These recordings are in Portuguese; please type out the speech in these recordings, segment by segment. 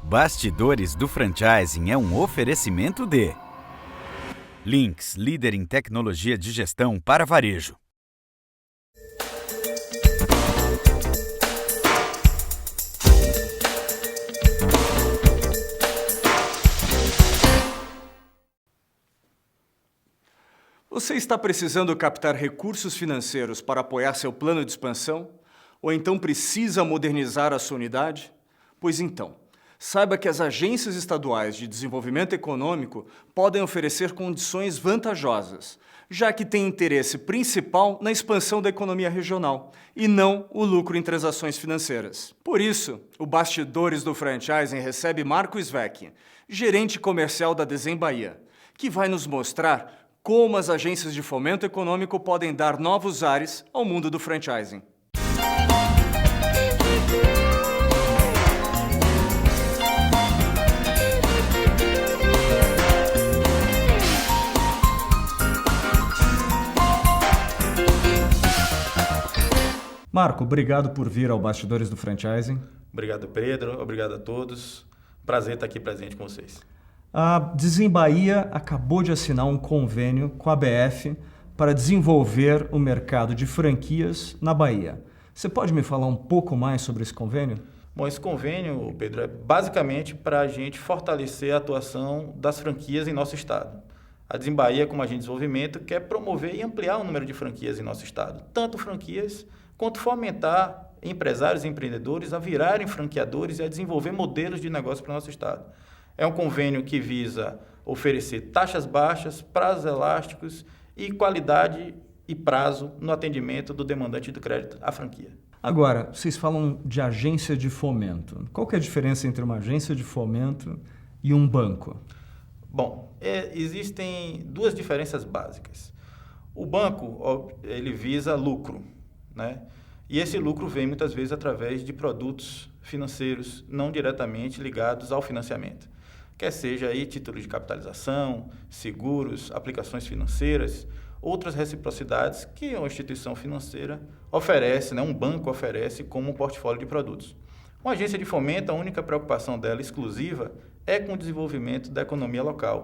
Bastidores do Franchising é um oferecimento de Lynx, líder em tecnologia de gestão para varejo. Você está precisando captar recursos financeiros para apoiar seu plano de expansão? Ou então precisa modernizar a sua unidade? Pois então, saiba que as agências estaduais de desenvolvimento econômico podem oferecer condições vantajosas, já que têm interesse principal na expansão da economia regional e não o lucro em transações financeiras. Por isso, o Bastidores do Franchising recebe Marco Svec, gerente comercial da Desen Bahia, que vai nos mostrar como as agências de fomento econômico podem dar novos ares ao mundo do franchising. Marco, obrigado por vir ao Bastidores do Franchising. Obrigado, Pedro. Obrigado a todos. Prazer estar aqui presente com vocês. A Desen Bahia acabou de assinar um convênio com a ABF para desenvolver o mercado de franquias na Bahia. Você pode me falar um pouco mais sobre esse convênio? Bom, esse convênio, Pedro, é basicamente para a gente fortalecer a atuação das franquias em nosso estado. A Desen Bahia, como agente de desenvolvimento, quer promover e ampliar o número de franquias em nosso estado, tanto franquias quanto fomentar empresários e empreendedores a virarem franqueadores e a desenvolver modelos de negócio para o nosso estado. É um convênio que visa oferecer taxas baixas, prazos elásticos e qualidade e prazo no atendimento do demandante do crédito à franquia. Agora, vocês falam de agência de fomento. Qual que é a diferença entre uma agência de fomento e um banco? Bom, existem duas diferenças básicas. O banco, ele visa lucro, né? E esse lucro vem muitas vezes através de produtos financeiros não diretamente ligados ao financiamento. Quer seja aí título de capitalização, seguros, aplicações financeiras, outras reciprocidades que uma instituição financeira oferece, né, um banco oferece como um portfólio de produtos. Uma agência de fomento, a única preocupação dela exclusiva é com o desenvolvimento da economia local.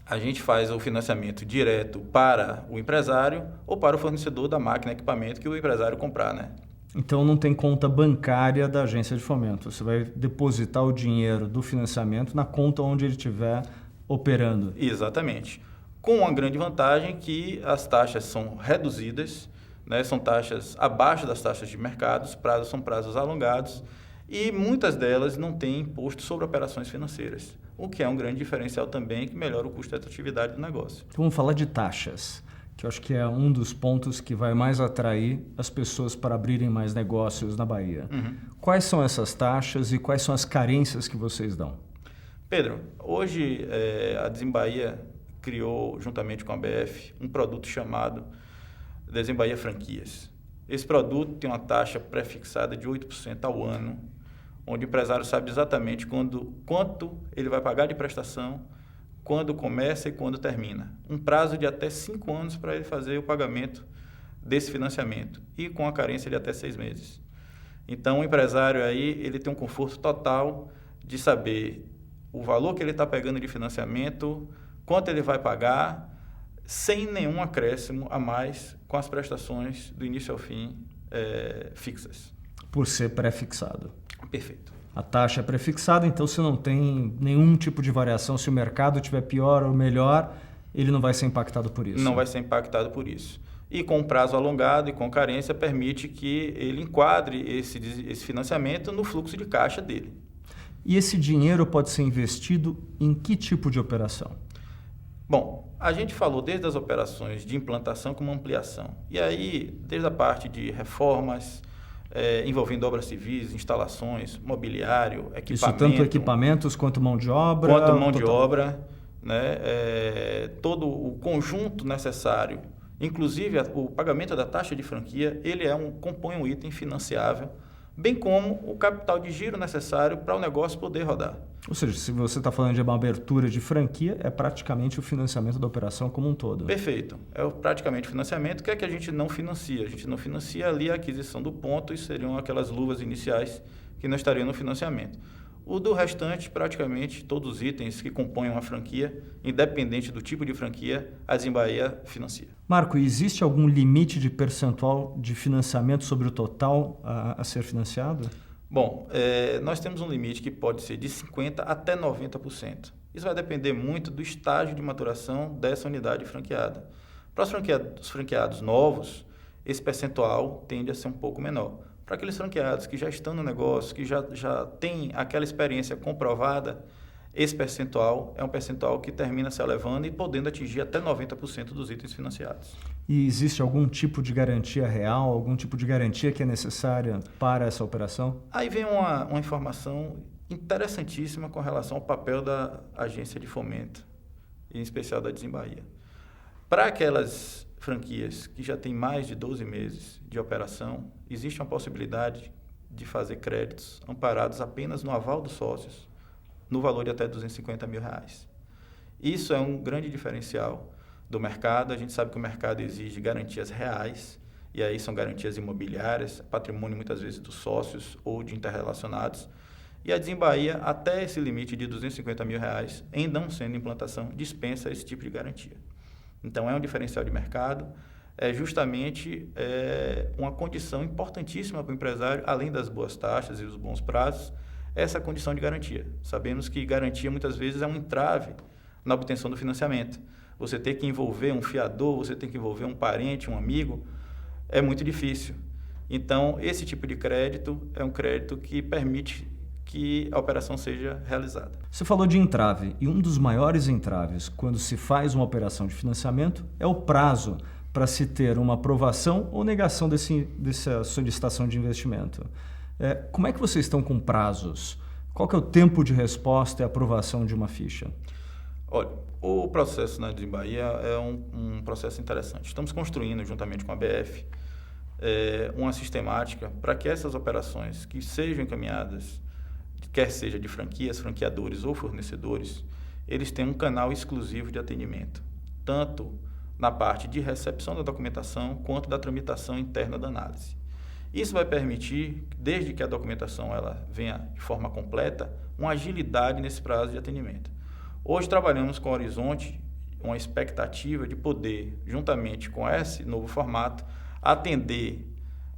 A gente faz o financiamento direto para o empresário ou para o fornecedor da máquina, equipamento que o empresário comprar, né? Então não tem conta bancária da agência de fomento. Você vai depositar o dinheiro do financiamento na conta onde ele estiver operando. Exatamente. Com uma grande vantagem que as taxas são reduzidas, né? São taxas abaixo das taxas de mercado, os prazos são prazos alongados e muitas delas não têm imposto sobre operações financeiras, o que é um grande diferencial também que melhora o custo de atividade do negócio. Então vamos falar de taxas, que eu acho que é um dos pontos que vai mais atrair as pessoas para abrirem mais negócios na Bahia. Quais são essas taxas e quais são as carências que vocês dão? Pedro, hoje a Desen Bahia criou, juntamente com a ABF, um produto chamado Desen Bahia Franquias. Esse produto tem uma taxa pré-fixada de 8% ao ano, onde o empresário sabe exatamente quanto ele vai pagar de prestação, quando começa e quando termina. Um prazo de até 5 anos para ele fazer o pagamento desse financiamento e com a carência de até 6 meses. Então, o empresário aí, ele tem um conforto total de saber o valor que ele está pegando de financiamento, quanto ele vai pagar, sem nenhum acréscimo a mais com as prestações do início ao fim fixas. Por ser pré-fixado. Perfeito. A taxa é prefixada, então você não tem nenhum tipo de variação. Se o mercado estiver pior ou melhor, ele não vai ser impactado por isso. Não vai ser impactado por isso. E com prazo alongado e com carência, permite que ele enquadre esse financiamento no fluxo de caixa dele. E esse dinheiro pode ser investido em que tipo de operação? Bom, a gente falou desde as operações de implantação como ampliação. E aí, desde a parte de reformas, envolvendo obras civis, instalações, mobiliário, equipamento. Isso tanto equipamentos quanto mão de obra? Quanto mão de obra, né? Todo o conjunto necessário, inclusive o pagamento da taxa de franquia, ele compõe um item financiável, bem como o capital de giro necessário para o negócio poder rodar. Ou seja, se você está falando de uma abertura de franquia, é praticamente o financiamento da operação como um todo. Perfeito. Praticamente o financiamento. O que é que a gente não financia? A gente não financia ali a aquisição do ponto e seriam aquelas luvas iniciais que não estariam no financiamento. O do restante, praticamente todos os itens que compõem uma franquia, independente do tipo de franquia, a Desembaía financia. Marco, existe algum limite de percentual de financiamento sobre o total a ser financiado? Bom, nós temos um limite que pode ser de 50% até 90%. Isso vai depender muito do estágio de maturação dessa unidade franqueada. Para os franqueados novos, esse percentual tende a ser um pouco menor. Para aqueles franqueados que já estão no negócio, que já têm aquela experiência comprovada, esse percentual é um percentual que termina se elevando e podendo atingir até 90% dos itens financiados. E existe algum tipo de garantia real, algum tipo de garantia que é necessária para essa operação? Aí vem uma informação interessantíssima com relação ao papel da agência de fomento, em especial da Desembaía. Para aquelas franquias que já têm mais de 12 meses de operação, existe uma possibilidade de fazer créditos amparados apenas no aval dos sócios, no valor de até R$250 mil. Isso é um grande diferencial do mercado. A gente sabe que o mercado exige garantias reais, e aí são garantias imobiliárias, patrimônio muitas vezes dos sócios ou de interrelacionados. E a Desembaía, até esse limite de R$250 mil, em não sendo implantação, dispensa esse tipo de garantia. Então, é um diferencial de mercado, é justamente uma condição importantíssima para o empresário, além das boas taxas e os bons prazos, essa condição de garantia. Sabemos que garantia, muitas vezes, é um entrave na obtenção do financiamento. Você tem que envolver um fiador, você tem que envolver um parente, um amigo, é muito difícil. Então, esse tipo de crédito é um crédito que permite que a operação seja realizada. Você falou de entrave, e um dos maiores entraves quando se faz uma operação de financiamento é o prazo para se ter uma aprovação ou negação dessa solicitação de investimento. Como é que vocês estão com prazos? Qual que é o tempo de resposta e aprovação de uma ficha? Olha, o processo na Desembaía é um processo interessante. Estamos construindo, juntamente com a BF, uma sistemática para que essas operações que sejam encaminhadas, quer seja de franquias, franqueadores ou fornecedores, eles têm um canal exclusivo de atendimento, tanto na parte de recepção da documentação quanto da tramitação interna da análise. Isso vai permitir, desde que a documentação ela venha de forma completa, uma agilidade nesse prazo de atendimento. Hoje trabalhamos com o horizonte, uma expectativa de poder, juntamente com esse novo formato, atender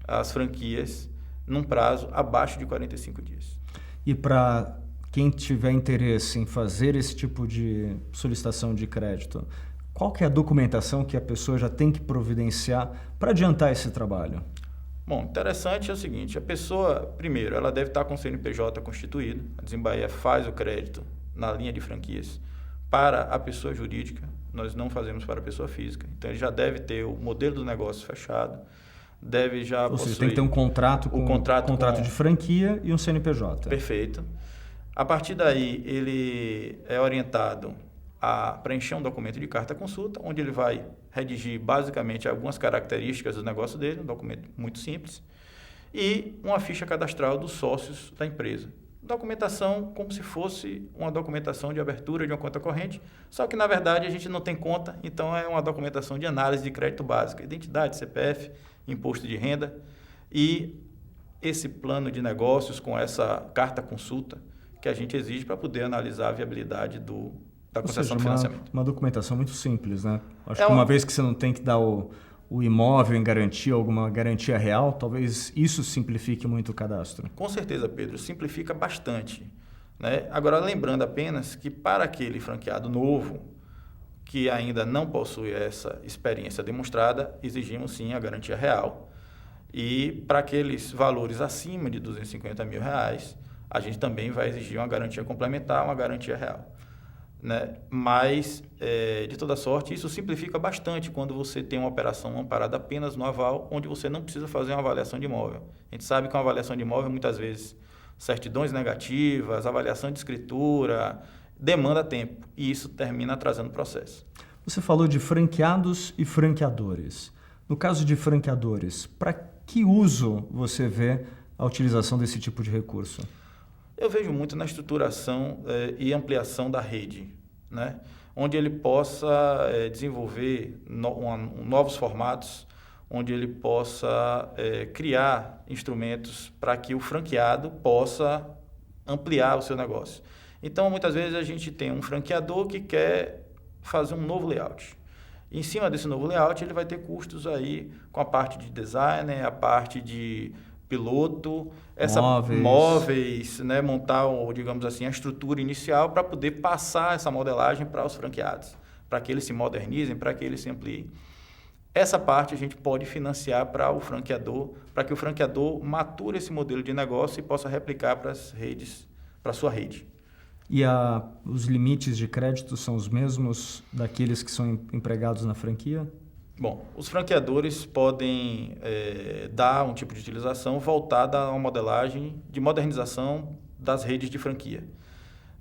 as franquias num prazo abaixo de 45 dias. E para quem tiver interesse em fazer esse tipo de solicitação de crédito, qual que é a documentação que a pessoa já tem que providenciar para adiantar esse trabalho? Bom, interessante é o seguinte, a pessoa, primeiro, ela deve estar com o CNPJ constituído, a Desembaía faz o crédito na linha de franquias para a pessoa jurídica, nós não fazemos para a pessoa física, então ele já deve ter o modelo do negócio fechado, deve já Ou seja, tem que ter um contrato de franquia e um CNPJ. Perfeito. A partir daí, ele é orientado a preencher um documento de carta consulta, onde ele vai redigir basicamente algumas características do negócio dele, um documento muito simples, e uma ficha cadastral dos sócios da empresa. Documentação como se fosse uma documentação de abertura de uma conta corrente, só que na verdade a gente não tem conta, então é uma documentação de análise de crédito básica, identidade, CPF, imposto de renda e esse plano de negócios com essa carta consulta que a gente exige para poder analisar a viabilidade da concessão de financiamento. Uma documentação muito simples, né? Acho que uma vez que você não tem que dar o imóvel em garantia, alguma garantia real, talvez isso simplifique muito o cadastro. Com certeza, Pedro, simplifica bastante, né? Agora, lembrando apenas que para aquele franqueado novo, que ainda não possui essa experiência demonstrada, exigimos sim a garantia real. E para aqueles valores acima de R$250 mil, a gente também vai exigir uma garantia complementar, uma garantia real. Né? Mas, de toda sorte, isso simplifica bastante quando você tem uma operação amparada apenas no aval, onde você não precisa fazer uma avaliação de imóvel. A gente sabe que uma avaliação de imóvel, muitas vezes, certidões negativas, avaliação de escritura, demanda tempo, e isso termina atrasando o processo. Você falou de franqueados e franqueadores. No caso de franqueadores, para que uso você vê a utilização desse tipo de recurso? Eu vejo muito na estruturação e ampliação da rede, né? Onde ele possa desenvolver novos formatos, onde ele possa criar instrumentos para que o franqueado possa ampliar o seu negócio. Então, muitas vezes a gente tem um franqueador que quer fazer um novo layout. Em cima desse novo layout, ele vai ter custos aí com a parte de design, a parte de piloto, móveis, né, montar, digamos assim, a estrutura inicial para poder passar essa modelagem para os franqueados, para que eles se modernizem, para que eles se ampliem. Essa parte a gente pode financiar para o franqueador, para que o franqueador mature esse modelo de negócio e possa replicar para as redes, para a sua rede. E os limites de crédito são os mesmos daqueles que são empregados na franquia? Bom, os franqueadores podem dar um tipo de utilização voltada a uma modelagem de modernização das redes de franquia.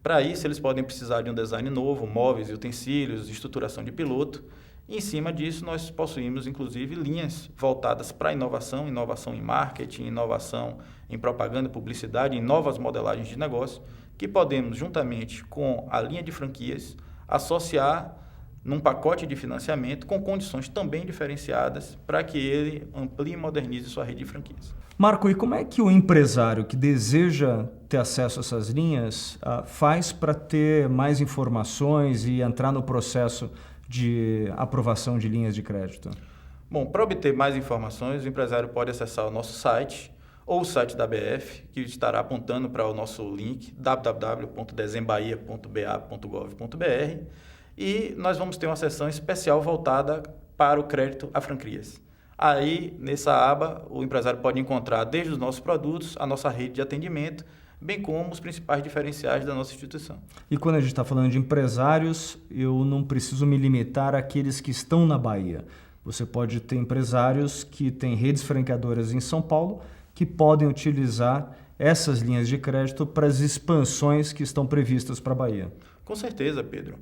Para isso, eles podem precisar de um design novo, móveis e utensílios, estruturação de piloto. E, em cima disso, nós possuímos, inclusive, linhas voltadas para inovação em marketing, inovação em propaganda, publicidade, em novas modelagens de negócio, que podemos, juntamente com a linha de franquias, associar num pacote de financiamento com condições também diferenciadas para que ele amplie e modernize sua rede de franquias. Marco, e como é que o empresário que deseja ter acesso a essas linhas faz para ter mais informações e entrar no processo de aprovação de linhas de crédito? Bom, para obter mais informações, o empresário pode acessar o nosso site ou o site da ABF, que estará apontando para o nosso link www.desembahia.ba.gov.br, e nós vamos ter uma seção especial voltada para o crédito a franquias. Aí, nessa aba, o empresário pode encontrar desde os nossos produtos, a nossa rede de atendimento, bem como os principais diferenciais da nossa instituição. E quando a gente está falando de empresários, eu não preciso me limitar àqueles que estão na Bahia. Você pode ter empresários que têm redes franqueadoras em São Paulo que podem utilizar essas linhas de crédito para as expansões que estão previstas para a Bahia. Com certeza, Pedro.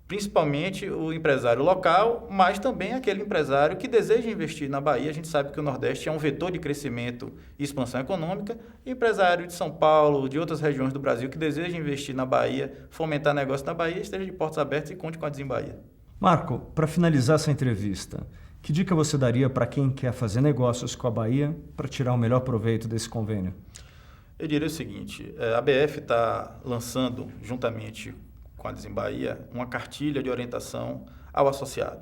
Principalmente o empresário local, mas também aquele empresário que deseja investir na Bahia. A gente sabe que o Nordeste é um vetor de crescimento e expansão econômica. E empresário de São Paulo, de outras regiões do Brasil que deseja investir na Bahia, fomentar negócio na Bahia, esteja de portas abertas e conte com a Desembahia. Marco, para finalizar essa entrevista, que dica você daria para quem quer fazer negócios com a Bahia para tirar o melhor proveito desse convênio? Eu diria o seguinte, a ABF está lançando, juntamente com a Desembahia, uma cartilha de orientação ao associado.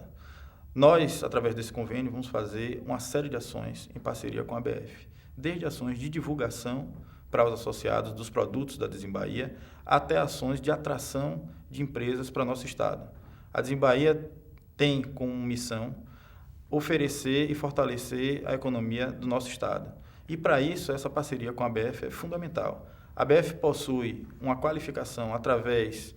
Nós, através desse convênio, vamos fazer uma série de ações em parceria com a ABF, desde ações de divulgação para os associados dos produtos da Desembahia, até ações de atração de empresas para nosso estado. A Desembahia tem como missão oferecer e fortalecer a economia do nosso estado. E para isso, essa parceria com a ABF é fundamental. A ABF possui uma qualificação através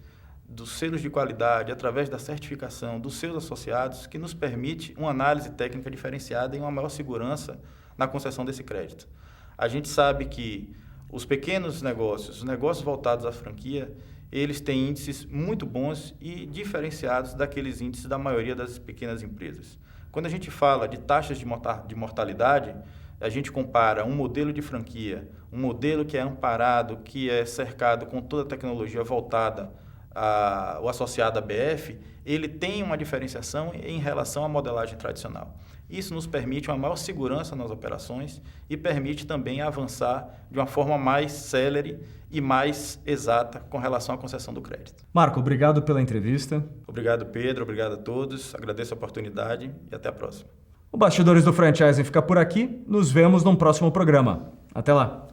dos selos de qualidade, através da certificação dos seus associados, que nos permite uma análise técnica diferenciada e uma maior segurança na concessão desse crédito. A gente sabe que os pequenos negócios, os negócios voltados à franquia, eles têm índices muito bons e diferenciados daqueles índices da maioria das pequenas empresas. Quando a gente fala de taxas de mortalidade, a gente compara um modelo de franquia, um modelo que é amparado, que é cercado com toda a tecnologia voltada ao associado à BF, ele tem uma diferenciação em relação à modelagem tradicional. Isso nos permite uma maior segurança nas operações e permite também avançar de uma forma mais célere e mais exata com relação à concessão do crédito. Marco, obrigado pela entrevista. Obrigado, Pedro. Obrigado a todos. Agradeço a oportunidade e até a próxima. O Bastidores do Franchising fica por aqui. Nos vemos num próximo programa. Até lá.